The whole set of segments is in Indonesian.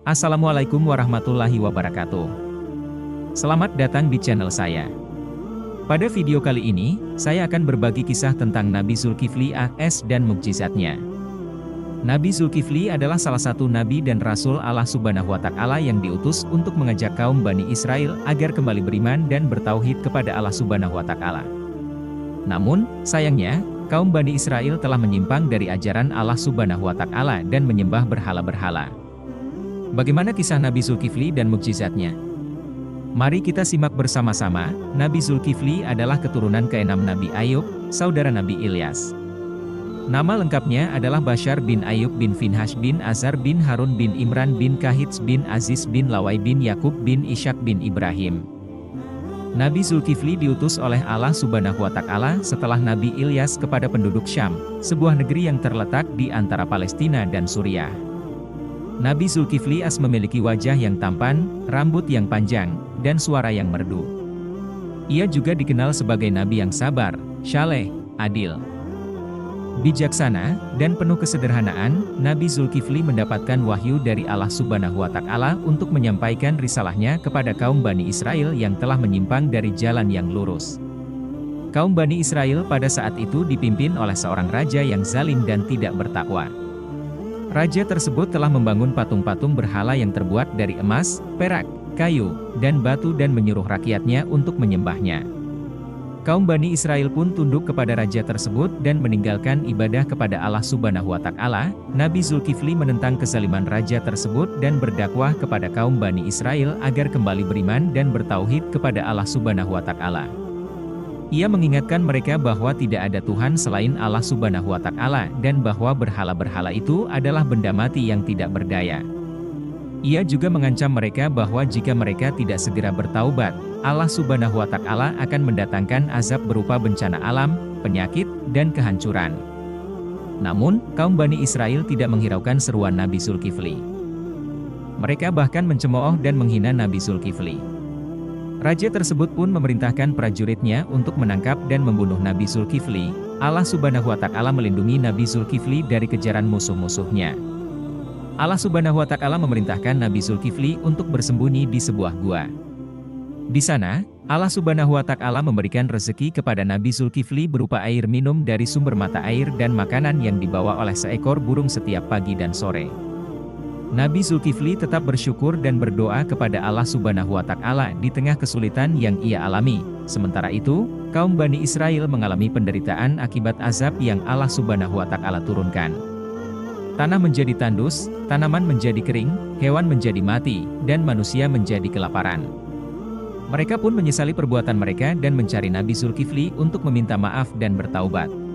Assalamualaikum warahmatullahi wabarakatuh. Selamat datang di channel saya. Pada video kali ini, saya akan berbagi kisah tentang Nabi Zulkifli AS dan mukjizatnya. Nabi Zulkifli adalah salah satu nabi dan rasul Allah Subhanahu wa Ta'ala yang diutus untuk mengajak kaum Bani Israel agar kembali beriman dan bertauhid kepada Allah Subhanahu wa Ta'ala. Namun, sayangnya, kaum Bani Israel telah menyimpang dari ajaran Allah Subhanahu wa Ta'ala dan menyembah berhala-berhala. Bagaimana kisah Nabi Zulkifli dan mukjizatnya? Mari kita simak bersama-sama. Nabi Zulkifli adalah keturunan ke-6 Nabi Ayub, saudara Nabi Ilyas. Nama lengkapnya adalah Bashar bin Ayub bin Finhash bin Azar bin Harun bin Imran bin Kahits bin Aziz bin Lawai bin Yakub bin Ishak bin Ibrahim. Nabi Zulkifli diutus oleh Allah Subhanahu wa Ta'ala setelah Nabi Ilyas kepada penduduk Syam, sebuah negeri yang terletak di antara Palestina dan Suriah. Nabi Zulkifli AS memiliki wajah yang tampan, rambut yang panjang, dan suara yang merdu. Ia juga dikenal sebagai nabi yang sabar, syaleh, adil, bijaksana, dan penuh kesederhanaan. Nabi Zulkifli mendapatkan wahyu dari Allah Subhanahu wa Ta'ala untuk menyampaikan risalahnya kepada kaum Bani Israel yang telah menyimpang dari jalan yang lurus. Kaum Bani Israel pada saat itu dipimpin oleh seorang raja yang zalim dan tidak bertakwa. Raja tersebut telah membangun patung-patung berhala yang terbuat dari emas, perak, kayu, dan batu dan menyuruh rakyatnya untuk menyembahnya. Kaum Bani Israel pun tunduk kepada raja tersebut dan meninggalkan ibadah kepada Allah Subhanahu wa Ta'ala. Nabi Zulkifli menentang kezaliman raja tersebut dan berdakwah kepada kaum Bani Israel agar kembali beriman dan bertauhid kepada Allah Subhanahu wa Ta'ala. Ia mengingatkan mereka bahwa tidak ada Tuhan selain Allah Subhanahu wa Ta'ala dan bahwa berhala-berhala itu adalah benda mati yang tidak berdaya. Ia juga mengancam mereka bahwa jika mereka tidak segera bertaubat, Allah Subhanahu wa Ta'ala akan mendatangkan azab berupa bencana alam, penyakit, dan kehancuran. Namun, kaum Bani Israel tidak menghiraukan seruan Nabi Zulkifli. Mereka bahkan mencemooh dan menghina Nabi Zulkifli. Raja tersebut pun memerintahkan prajuritnya untuk menangkap dan membunuh Nabi Zulkifli. Allah Subhanahu wa Ta'ala melindungi Nabi Zulkifli dari kejaran musuh-musuhnya. Allah Subhanahu wa Ta'ala memerintahkan Nabi Zulkifli untuk bersembunyi di sebuah gua. Di sana, Allah Subhanahu wa Ta'ala memberikan rezeki kepada Nabi Zulkifli berupa air minum dari sumber mata air dan makanan yang dibawa oleh seekor burung setiap pagi dan sore. Nabi Zulkifli tetap bersyukur dan berdoa kepada Allah Subhanahu wa Ta'ala di tengah kesulitan yang ia alami. Sementara itu, kaum Bani Israel mengalami penderitaan akibat azab yang Allah Subhanahu wa Ta'ala turunkan. Tanah menjadi tandus, tanaman menjadi kering, hewan menjadi mati, dan manusia menjadi kelaparan. Mereka pun menyesali perbuatan mereka dan mencari Nabi Zulkifli untuk meminta maaf dan bertaubat.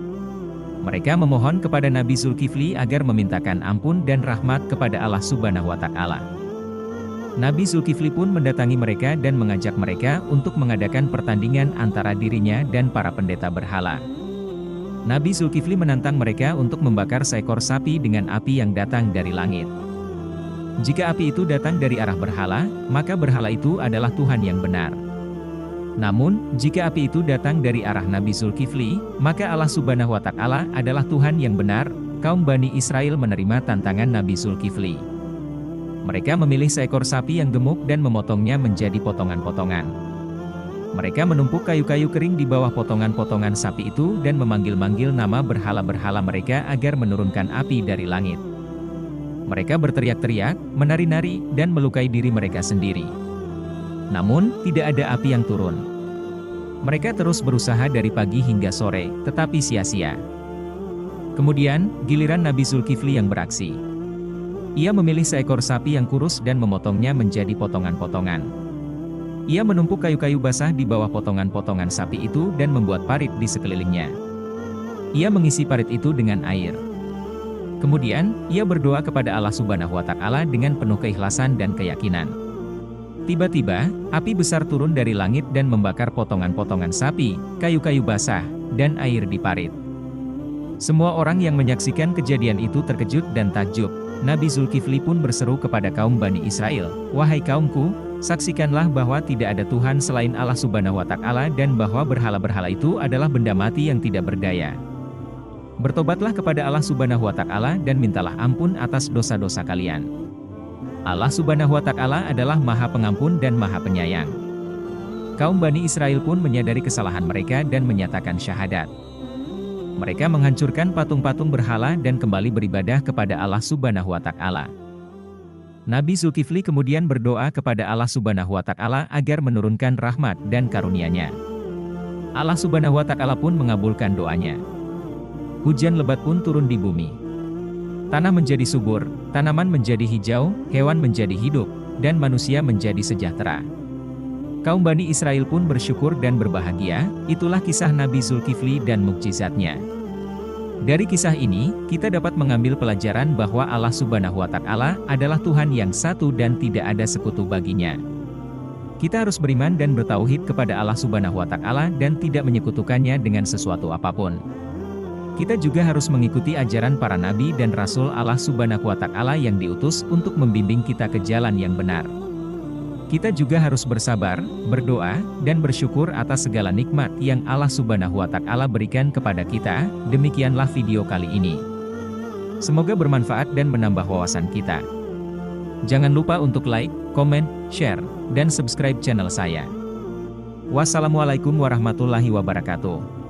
Mereka memohon kepada Nabi Zulkifli agar memintakan ampun dan rahmat kepada Allah Subhanahu wa Ta'ala. Nabi Zulkifli pun mendatangi mereka dan mengajak mereka untuk mengadakan pertandingan antara dirinya dan para pendeta berhala. Nabi Zulkifli menantang mereka untuk membakar seekor sapi dengan api yang datang dari langit. Jika api itu datang dari arah berhala, maka berhala itu adalah Tuhan yang benar. Namun, jika api itu datang dari arah Nabi Zulkifli, maka Allah Subhanahu wa Ta'ala adalah Tuhan yang benar. Kaum Bani Israel menerima tantangan Nabi Zulkifli. Mereka memilih seekor sapi yang gemuk dan memotongnya menjadi potongan-potongan. Mereka menumpuk kayu-kayu kering di bawah potongan-potongan sapi itu dan memanggil-manggil nama berhala-berhala mereka agar menurunkan api dari langit. Mereka berteriak-teriak, menari-nari, dan melukai diri mereka sendiri. Namun, tidak ada api yang turun. Mereka terus berusaha dari pagi hingga sore, tetapi sia-sia. Kemudian, giliran Nabi Zulkifli yang beraksi. Ia memilih seekor sapi yang kurus dan memotongnya menjadi potongan-potongan. Ia menumpuk kayu-kayu basah di bawah potongan-potongan sapi itu dan membuat parit di sekelilingnya. Ia mengisi parit itu dengan air. Kemudian, ia berdoa kepada Allah Subhanahu wa Ta'ala dengan penuh keikhlasan dan keyakinan. Tiba-tiba, api besar turun dari langit dan membakar potongan-potongan sapi, kayu-kayu basah, dan air di parit. Semua orang yang menyaksikan kejadian itu terkejut dan takjub. Nabi Zulkifli pun berseru kepada kaum Bani Israel, "Wahai kaumku, saksikanlah bahwa tidak ada Tuhan selain Allah Subhanahu wa Ta'ala dan bahwa berhala-berhala itu adalah benda mati yang tidak berdaya. Bertobatlah kepada Allah Subhanahu wa Ta'ala dan mintalah ampun atas dosa-dosa kalian. Allah Subhanahu wa Ta'ala adalah Maha Pengampun dan Maha Penyayang. Kaum Bani Israel pun menyadari kesalahan mereka dan menyatakan syahadat. Mereka menghancurkan patung-patung berhala dan kembali beribadah kepada Allah Subhanahu wa Ta'ala. Nabi Zulkifli kemudian berdoa kepada Allah Subhanahu wa Ta'ala agar menurunkan rahmat dan karunia-Nya. Allah Subhanahu wa Ta'ala pun mengabulkan doanya. Hujan lebat pun turun di bumi. Tanah menjadi subur, tanaman menjadi hijau, hewan menjadi hidup, dan manusia menjadi sejahtera. Kaum Bani Israel pun bersyukur dan berbahagia. Itulah kisah Nabi Zulkifli dan mukjizatnya. Dari kisah ini, kita dapat mengambil pelajaran bahwa Allah Subhanahu wa Ta'ala adalah Tuhan yang satu dan tidak ada sekutu baginya. Kita harus beriman dan bertauhid kepada Allah Subhanahu wa Ta'ala dan tidak menyekutukannya dengan sesuatu apapun. Kita juga harus mengikuti ajaran para nabi dan rasul Allah Subhanahu wa Ta'ala yang diutus untuk membimbing kita ke jalan yang benar. Kita juga harus bersabar, berdoa, dan bersyukur atas segala nikmat yang Allah Subhanahu wa Ta'ala berikan kepada kita. Demikianlah video kali ini. Semoga bermanfaat dan menambah wawasan kita. Jangan lupa untuk like, komen, share, dan subscribe channel saya. Wassalamualaikum warahmatullahi wabarakatuh.